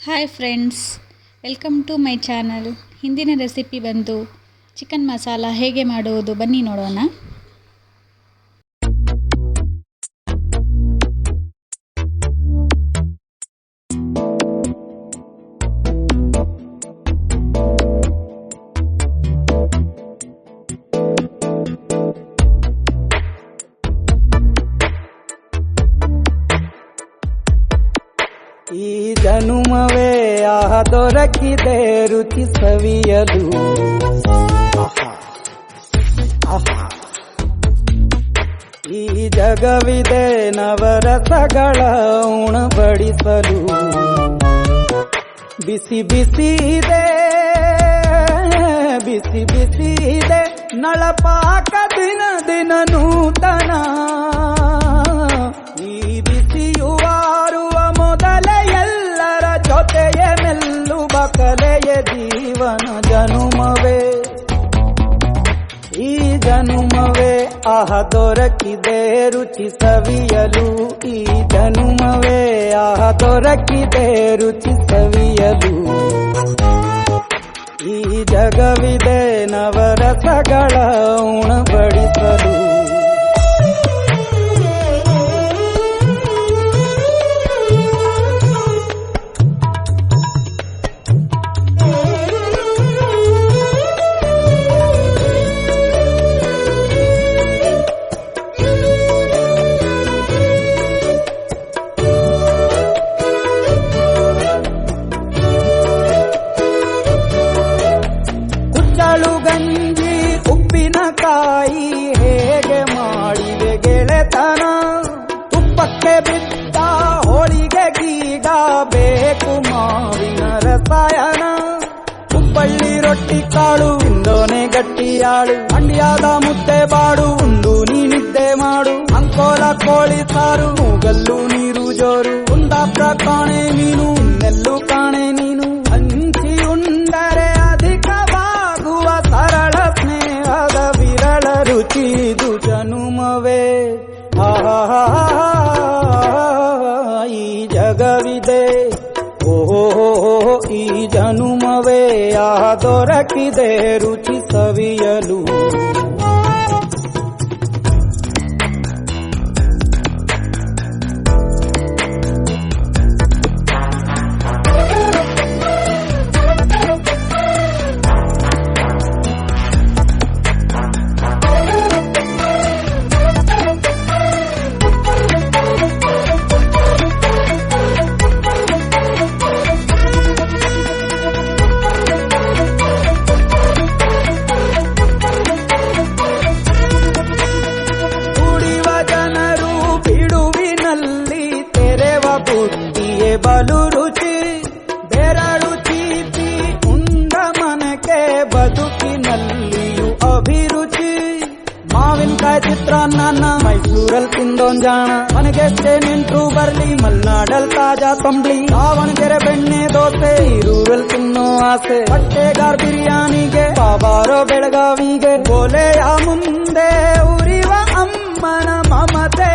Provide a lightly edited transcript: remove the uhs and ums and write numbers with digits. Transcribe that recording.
Hi friends, welcome to my channel. ಹಿಂದಿನ recipe ಬಂದು chicken masala ಹೇಗೆ ಮಾಡುವುದು ಬನ್ನಿ ನೋಡೋಣ. ಈ ಜನುಮವೇ ದೊರಕಿದೆ ರುಚಿ ಸವಿಯಲು. ಈ ಜಗವಿದೆ ನವರಸಗಳ ಉಣಬಡಿಸಲು. ಬಿಸಿ ಬಿಸಿ ಇದೆ, ಬಿಸಿ ಬಿಸಿ ಇದೆ ನಳಪಾಕ ದಿನ ದಿನ ನೂತನ. ಈ ಬಿಸಿಯುವಾರುವ ಮೊದಲೇ ಎಲ್ಲರ ಜೊತೆಯೇ ಮೆಲ್ಲುವ ಕಲೆಯ ಜೀವನ ಜನುಮವೇ. ಈ ಜನುಮವೇ ದೊರಕಿದೆ ರುಚಿ ಸವಿಯಲು. ಈ ಜನುಮವೇ ದೊರಕಿದೆ ರುಚಿ ಸವಿಯಲು. ಈ ಜಗವಿದೆ ನವರಸಗಳ ಉಣಬಡಿಸಲು. ಗಂಜಿ ಉಪ್ಪಿನಕಾಯಿ ಹೇಗೆ ಮಾಡಿದೆ ಗೆಳೆತನ. ತುಪ್ಪಕ್ಕೆ ಬಿದ್ದ ಹೋಳಿಗೆ ಗೀಗ ಬೇಕು ಮಾವಿನ ರಸಾಯನ. ಹುಬ್ಬಳ್ಳಿ ರೊಟ್ಟಿ ಕಾಳು ಇಂದೋನೆ ಗಟ್ಟಿಯಾಳು. ಮಂಡ್ಯದ ಮುದ್ದೆ ಬಾಡು ಉಂಡು ನೀನಿದ್ದೆ ಮಾಡು. ಅಂಕೋಲ ಕೋಳಿ ಸಾರು ಮೂಗಲ್ಲು ನೀರು ಜೋರು. ಕುಂದಾಪುರ ಕಾಣೆ ನೀನು ಇನ್ನೆಲ್ಲೂ ಕಾಣೆ ನೀನು. ಹಂಚಿ ಉಂಡರೆ ಅಧಿಕವಾಗುವ ಸರಳ ಸ್ನೇಹದ ವಿರಳ ರುಚಿದು ಜನುಮವೇ. ಈ ಜಗವಿದೆ ಓಹೋ ಈ ಜನುಮವೇ ದೊರಕಿದೆ ರುಚಿ ಸವಿಯಲು. ಬುದ್ಧಿಯೇ ಬಲು ರುಚಿ ಬೆರಳು ಚೀಟಿ ಉಂಡ ಮನಕ್ಕೆ ಬದುಕಿನಲ್ಲಿಯೂ ಅಭಿರುಚಿ. ಮಾವಿನಕಾಯಿ ಚಿತ್ರಾನ್ನ ಮೈಸೂರಲ್ಲಿ ತಿಂದೊಂದ್ ಜಾಣ. ಮನೆಗೆಷ್ಟೇ ನೆಂಟ್ರು ಬರ್ಲಿ ಮಲ್ನಾಡಲ್ ತಾಜಾ ತಂಬ್ಳಿ. ದಾವಣಗೆರೆ ಬೆಣ್ಣೆ ದೋಸೆ ಈರೂರಲ್ಲಿ ತಿನ್ನೋ ಆಸೆ. ಹೊಟ್ಟೆಗಾರ್ ಬಿರಿಯಾನಿಗೆ ಬಾಬಾರೋ ಬೆಳಗಾವಿಗೆ. ಗೋಲೆಯ ಮುಂದೆ ಉರಿವ ಅಮ್ಮನ ಮಮತೆ.